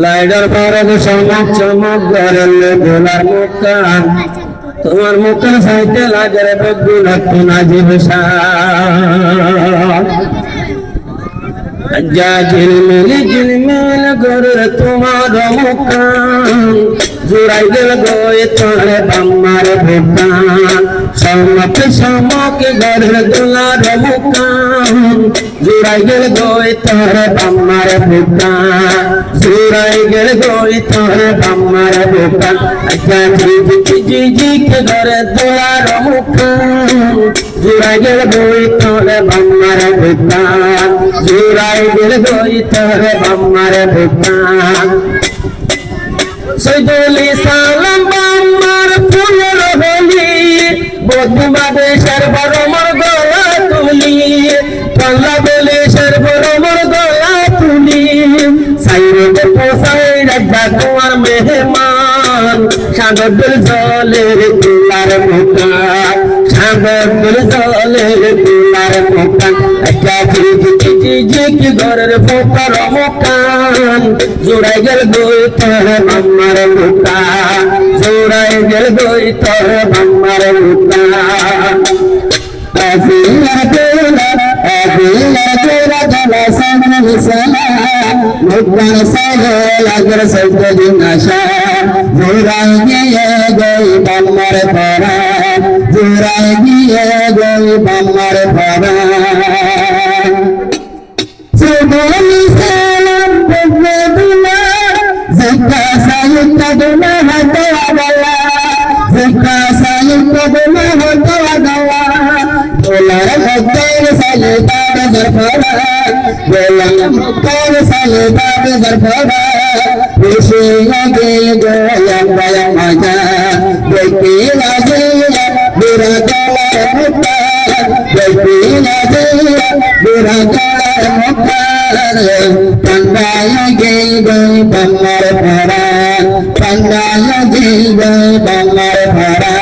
lidar পারদ চমক চমক গড়লে গোলার মুখখান তোমার মুখের সাইতে লাগরে বগুন না জিবসা যা ঝিলমিল গড়ে তোমার মুখখান জুড়াই গেল গোয়ে তোরে বাম্মার ভুকান সমক গড়ে গোলার মুখখান জুড়াই গেল গোয়ে তোরে বাম্মার ভুকান জুড়াই গেল গোয়ে তোরে বাম্মার ভুকান আচ্ছা জি কে গড়ে গোলার মুখখান জুড়াই গেল গোয়ে তোরে বাম্মার ভুকান জুড়াই গেল গোয়ে তোরে বাম্মার ভুকান সৈদুলি সালাম বাম্মার ফুলের হলি বন্ধুবাদেশের বড় মোর গলা তুলি বাংলাদেশের বড় মোর গলা তুলি সাইরে পোসাই রাখা তোমার মেহমান সাগর জলের তুলার মুখা সাগর জলের তুলার মুখা একটা জি ঘরের ফোকার মুখান জোড়াই গেল গই তোর আমার মুখা জোড়াই গেল গই তোর আমার মুখা জোড়াই গিয়ে গই বাম্মার পরা জোড়াই গিয়ে গই বাম্মার পরা সৈদুলি সালাম বগুনা জিকা সাইতা দুনা হাতাওয়ালা জিকা সাইতা দুনা হাতাওয়ালা গোলার মুখের সাইতা গরফড়া গোলার মুখের সাইতা গরফড়া খুশি লাগে গোয়া গোয়া মজা দেখতে লাগে বুড়া গলার মুখা দেখতে লাগে বুড়া গলার মুখা पंडाय गई गई बंगार भरा पंडाय गई गई बंगार भरा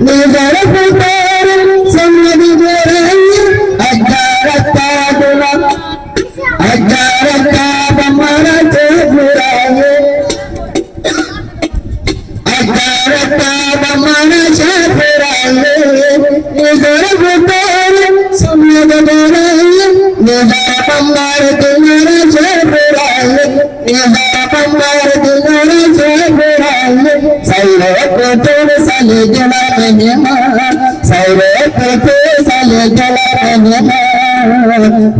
निजर पुकार समझी गई अजारता दुला अजारता बंगार चुराए अजारता बंगार चुराए निजर पुकार समझी गई निजा बंगार तुम्हारा चुराए निजा बंगार तुम्हारा चुराए साइरे को तोड़ साले जला मेहमा साइरे को तोड़ साले जला मेहमा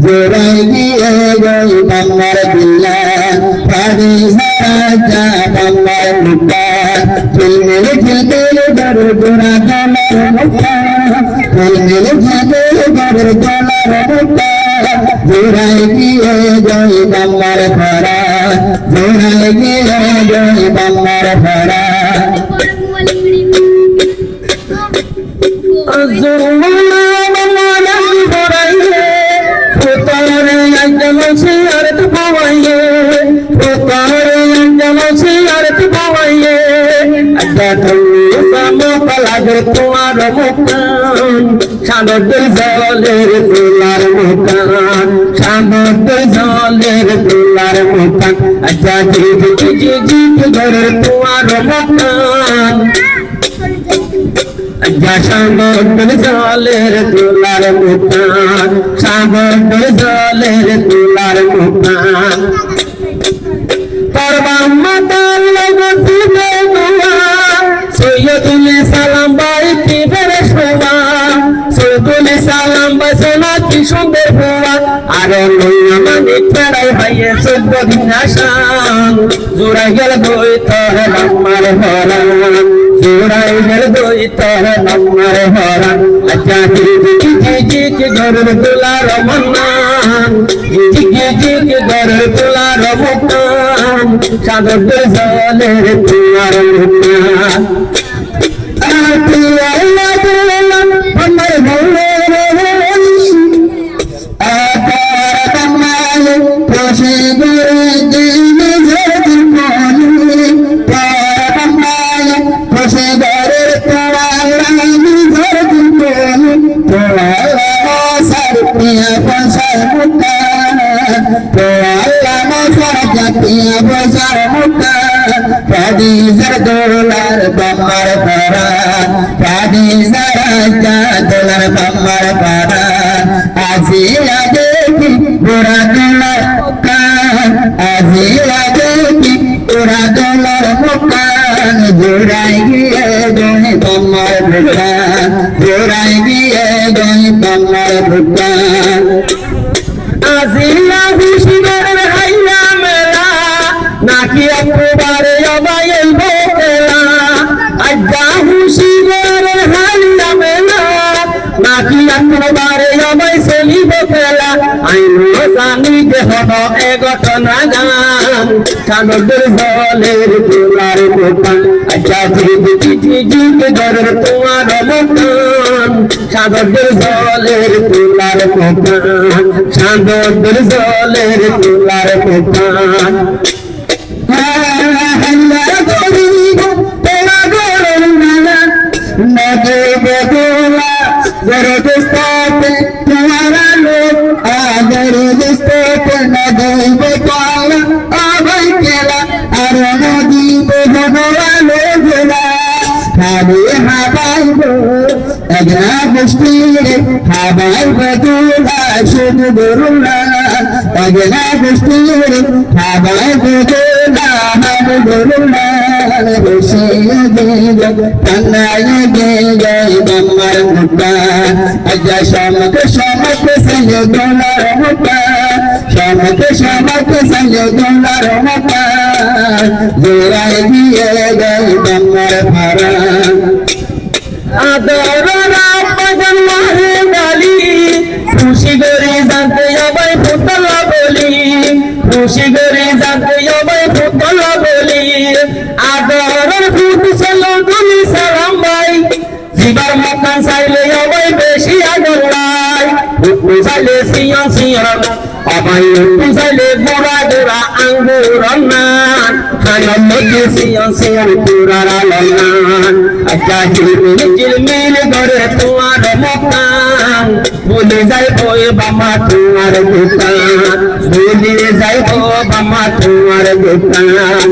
जोड़ाई दिए गई बंगार दिला पानी सारा बंगार मुक्का चिलमिल चिलमिल डर जुरा कमर मुक्का चिलमिल चिलमिल डर कमर मुक्का जोड़ाई दिए गई बंगार भरा जोड़ाई दिए गई बंगार भरा जुर्माना बंगाना भराइए पुतारे अंजम से अर्थ पवाइए पुतारे अंजम से अर्थ पवाइए अड्डा ठल्लू सामो पलागर तुम्हार मुखान সাগর জলের তোলার মুখান সাগর জলের তোলার মুখান আচ্ছা জি ঘরের তোমার মুখান আচ্ছা সাগর জলের তোলার মুখান সাগর জলের তোলার মুখান তোর বাম্মা তার লগছিবে গোয়া সৈয়দুলি সালাম বাইতি বেরে শোভা সৈয়দুলি সালাম বাসনা কি সুন্দর ভুয়া আরে লইয়া মানে ফেরাই ভাইয়ে 14 দিন আসাম জোড়াই গেল গই তোর বাম্মার হরান জোড়াই গেল গই তোর বাম্মার হরান আচ্ছা জি ঘরের তোলার মন্নান জি ঘরের তোলার মুখান সাগর জলের তোমার মুখান আমার মনের আকার কমাল খুশি করে দিন যদি মনে তার কমাল খুশি করে তোমার রানী যদি মনে তোমার সার পিয়া পয়সা মুক্তা তো আল্লাহ মশার জাতিয়া বসার মুকান ফাদিজার দোলার বাম্মার পারা ফাদিজার দোলার বাম্মার পারা আজিয়া দেখি গোরা দোলার মুকান আজিয়া দেখি গোরা দোলার মুকান জোড়াই গিয়ে গই বাম্মার মুকান জোড়াই গিয়ে গই বাম্মার মুকান আজিয়া হুশিয়ার হাইয়া মেলা নাকি একবারে অবাই বকেলা আজ্জা হুশিয়ার হাইয়া মেলা নাকি একবারে অবাই সেলি বকেলা আইনো জানি যে হলো এ ঘটনা গান সাগরের জলের তোলার দোকান আচ্ছা জিকে ঘরের তোমার মকান সাগরের জলের তোলার দোকান সাগরের জলের তোলার দোকান নদী বেদুলা গরদ স্থাপে তোমারা লোক আগর স্থাপে নদী বেকালা আবাই কেলা আর নদী বেদুলা লোকলা খালি হাবাই একনা বস্তিরে হাবাই বেদুলা শুধু গরুলা একনা বস্তিরে হাবাই বেদুলা হাবু গরুলা বসিয়ে দিল কান্নায় গিয়ে বাম্মার মুকান আজ্জা শামকে শামকে সঙ্গে দোলার মুকান শামকে শামকে সঙ্গে দোলার মুকান জোড়াই দিয়ে গই বাম্মার ভাড়া আদর রাম মাহে গালি খুশি করে জানতে যাবাই ফুটলা বলি খুশি করে জানতে যাবাই ফুটলা বলি আদরের ফুট চলো তুমি সালাম ভাই জিবার মকান চাইলে যাবাই বেশি আগলাই ফুটু চাইলে সিয়ন সিয়ন আবাই ফুটু চাইলে গোড়া গোড়া আঙ্গুর নান খায়ন মধ্যে সিয়ন সিয়ন পুরার আলনান আচ্ছা ঝিলমিল ঘরে তোমার মকান ভুলে যাইব বামা তোমার দোকান ভুলে যাইব বামা তোমার দোকান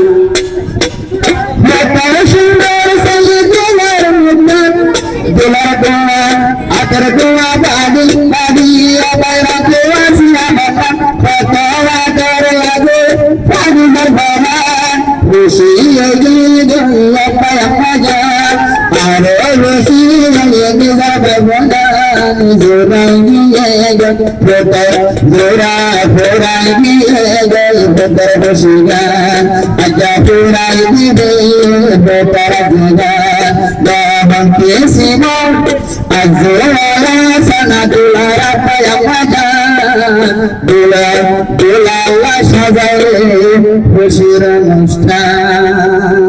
সুন্দর সঙ্গে তোমার মুকান দোলার গোয়া আতর গোয়া বাদি বাদি আবার গোয়া সিয়া বাবা কত আদর লাগে ফাদিদার বাবা খুশি গিয়ে গিয়ে পায়া মাজা আরে খুশি গিয়ে যাবে বন্দান জোড়াই গিয়ে গো ফোটাই জোড়া ফোড়াই গিয়ে গো ফোটার বসিগা আজ্জা ফোড়াই দিবে ফোটার দিগা দাবন কে সিমন আজওয়ালা সানা দুলারা পায়া মাজা দুলা দুলা সাজাই খুশির অনুষ্ঠান